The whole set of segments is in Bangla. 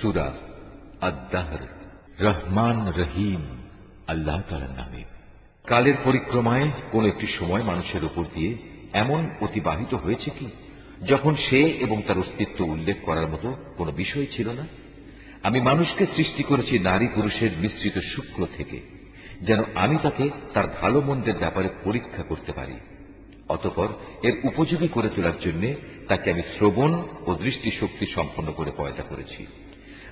সূরা আদ-দাহর। রহমান রহিম আল্লাহ তাআলার নামে। কালের পরিক্রমায় কোন একটি সময় মানুষের উপর দিয়ে এমন অতিবাহিত হয়েছে কি যখন সে এবং তার অস্তিত্ব উল্লেখ করার মতো কোনো বিষয় ছিল না। আমি মানুষকে সৃষ্টি করেছি নারী পুরুষের মিশ্রিত শুক্র থেকে, যেন আমি তাকে তার ভালো মন্দের ব্যাপারে পরীক্ষা করতে পারি। অতঃপর এর উপযোগী করে তোলার জন্য তাকে আমি শ্রবণ ও দৃষ্টিশক্তি সম্পন্ন করে পয়দা করেছি।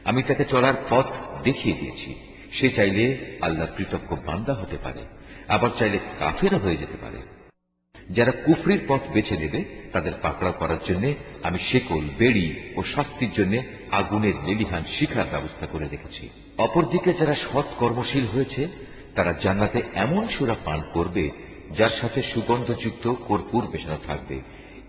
আমি তাকে চলার পথ দেখিয়ে দিয়েছি। সে চাইলে আল্লাহর কৃতজ্ঞ বান্দা হতে পারে, আবার চাইলে কাফেরও হয়ে যেতে পারে। যারা কুফরির পথ বেছে নেবে তাদের পাকড়াও করার জন্য আমি শেকল, বেড়ি ও শাস্তির জন্য আগুনের লেলিহান শিখার ব্যবস্থা করে রেখেছি। অপরদিকে যারা সৎ কর্মশীল হয়েছে তারা জান্নাতে এমন সুরা পান করবে যার সাথে সুগন্ধযুক্ত কর্পূর মেশানো থাকবে।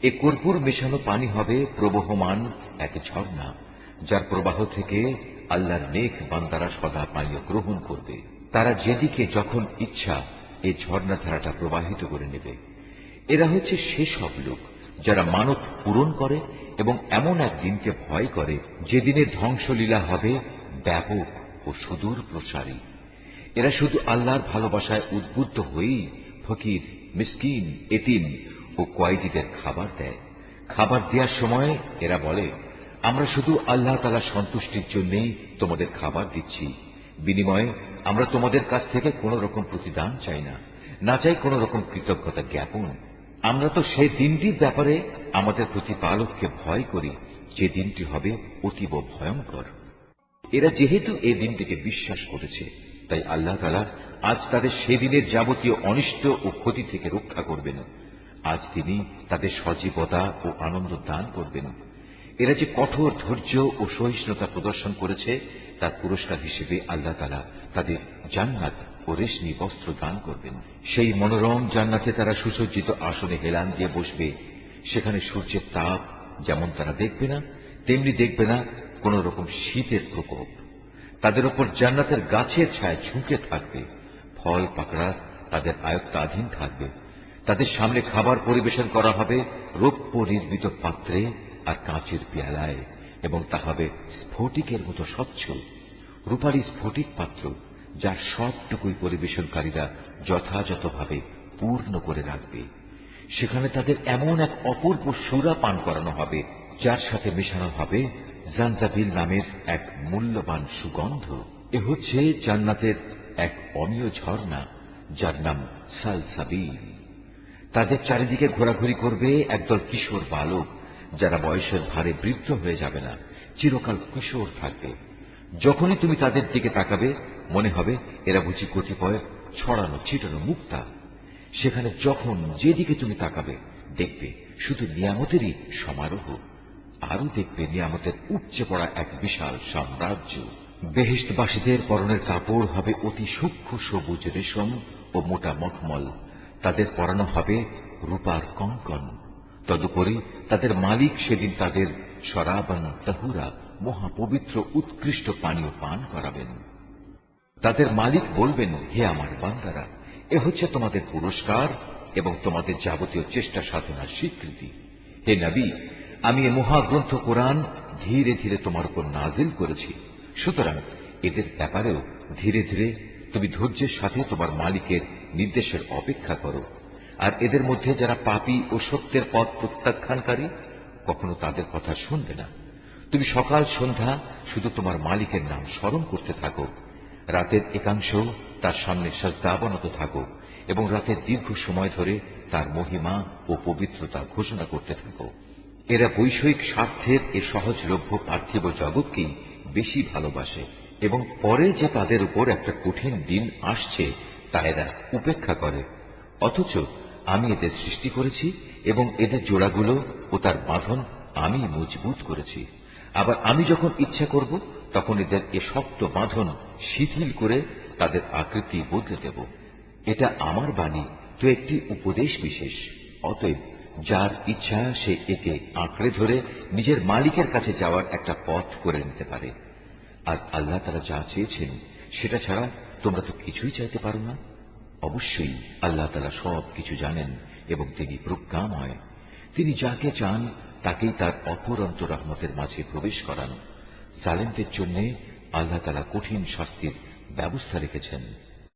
এ কর্পূর মেশানো পানি হবে প্রবহমান এক ঝর্ণা, যার প্রবাহ থেকে আল্লাহর নেক বান্দারা সদা পানীয় গ্রহণ করবে। তারা যেদিকে যখন ইচ্ছা এই ঝর্ণাধারাটা প্রবাহিত করে নেবে। এরা হচ্ছে সেসব লোক যারা মানত পূরণ করে এবং এমন এক দিনকে ভয় করে যেদিনে ধ্বংসলীলা হবে ব্যাপক ও সুদূর প্রসারী। এরা শুধু আল্লাহর ভালোবাসায় উদ্বুদ্ধ হয়েই ফকির, মিসকিন, এতিম ও কয়েদিদের খাবার দেয়। খাবার দেওয়ার সময় এরা বলে, আমরা শুধু আল্লাহ তাআলার সন্তুষ্টির জন্যই তোমাদের খাবার দিচ্ছি। বিনিময়ে আমরা তোমাদের কাছ থেকে কোন রকম প্রতিদান চাই না, না চাই কোন রকম কৃতজ্ঞতা জ্ঞাপন। আমরা তো সেই দিনটির ব্যাপারে আমাদের প্রতিপালককে ভয় করি, যে দিনটি হবে অতীব ভয়ঙ্কর। এরা যেহেতু এই দিনটিকে বিশ্বাস করেছে, তাই আল্লাহ তাআলা আজ তাদের সেদিনের যাবতীয় অনিষ্ট ও ক্ষতি থেকে রক্ষা করবেন। আজ তিনি তাদের সজীবতা ও আনন্দ দান করবেন। এরা যে কঠোর ধৈর্য ও সহিষ্ণুতা প্রদর্শন করেছে তার পুরস্কার হিসেবে আল্লাহ তাআলা তাদের জান্নাত ও রেশমি বস্ত্র দান করবেন। সেই মনোরম জান্নাতে তারা সুসজ্জিত আসনে হেলান দিয়ে বসবে। সেখানে সূর্যের তাপ যেমন তারা দেখবে না, তেমনি দেখবে না কোন রকম শীতের প্রকোপ। তাদের উপর জান্নাতের গাছের ছায়া ঝুঁকে থাকবে, ফল পাকড়া তাদের আয়ত্তাধীন থাকবে। তাদের সামনে খাবার পরিবেশন করা হবে রৌপ্য নির্মিত পাত্রে আর কাঁচের পেয়ালায়, এবং তা হবে স্ফটিকের মতো স্বচ্ছ। রূপালী স্ফটিক পাত্র, যার সবটুকুই পরিবেশনকারীরা যথাযথভাবে পূর্ণ করে রাখবে। সেখানে তাদের এমন এক অপূর্ব সুরা পান করানো হবে যার সাথে মেশানো হবে জানজাবিল নামের এক মূল্যবান সুগন্ধ। এ হচ্ছে জান্নাতের এক অমীয় ঝর্ণা, যার নাম সালসাবিল। তাদের চারিদিকে ঘোরাঘুরি করবে একদল কিশোর বালক, যারা বয়সের ভারে বৃদ্ধ হয়ে যাবে না, চিরকাল কিশোর থাকবে। যখনই তুমি তাদের দিকে তাকাবে মনে হবে এরা বুঝি কতিপয় ছড়ানো ছিটানো মুক্তা। সেখানে যখন যেদিকে তুমি তাকাবে দেখবে শুধু নিয়ামতেরই সমারোহ। আরো দেখবে নিয়ামতের উপচে পড়া এক বিশাল সাম্রাজ্য। বেহেশতবাসীদের পরনের কাপড় হবে অতি সূক্ষ্ম সবুজ রেশম ও মোটা মখমল। তাদের পরানো হবে রূপার কঙ্কন। তদুপরি তাদের মালিক সেদিন তাদের শরাবান তাহুরা, মহাপবিত্র উৎকৃষ্ট পানীয় পান করাবেন। তাদের মালিক বলবেন, হে আমার বান্দারা, এ হচ্ছে তোমাদের পুরস্কার এবং তোমাদের যাবতীয় চেষ্টা সাধনার স্বীকৃতি। হে নবী, আমি এ মহাগ্রন্থ কোরআন ধীরে ধীরে তোমার উপর নাজিল করেছি। সুতরাং এদের ব্যাপারেও ধীরে ধীরে তুমি ধৈর্যের সাথে তোমার মালিকের নির্দেশের অপেক্ষা করো। আর এদের মধ্যে যারা পাপী ও সত্যের পথ প্রত্যাখ্যানকারী, কখনো তাদের কথা শুনবে না। তুমি সকাল সন্ধ্যা শুধু তোমার মালিকের নাম স্মরণ করতে থাকো। রাতের একাংশ তার সামনে সাজদা অবনত থাকো এবং রাতের দীর্ঘ সময় ধরে তার মহিমা ও পবিত্রতা ঘোষণা করতে থাকো। এরা বৈষয়িক স্বার্থের এ সহজলভ্য পার্থিব জগৎকেই বেশি ভালোবাসে এবং পরে যে তাদের উপর একটা কঠিন দিন আসছে তা এরা উপেক্ষা করে। অথচ আমি এদের সৃষ্টি করেছি এবং এদের জোড়াগুলো ও তার বাঁধন আমি মজবুত করেছি। আবার আমি যখন ইচ্ছা করব তখন এদের এ শক্ত বাঁধন শিথিল করে তাদের আকৃতি বদলে দেব। এটা আমার বাণী, তো একটি উপদেশ বিশেষ। অতএব যার ইচ্ছা সে একে আঁকড়ে ধরে নিজের মালিকের কাছে যাওয়ার একটা পথ করে নিতে পারে। আর আল্লাহ তাআলা যা চেয়েছেন সেটা ছাড়া তোমরা তো কিছুই চাইতে পারো না। অবশ্যই আল্লাহ তাআলা সব কিছু জানেন এবং তিনি প্রজ্ঞাময়। তিনি যাকে চান তাকেই তার অফুরন্ত রহমতের মাঝে প্রবেশ করান। জালেমদের জন্য আল্লাহ তাআলা কঠিন শাস্তির ব্যবস্থা রেখেছেন।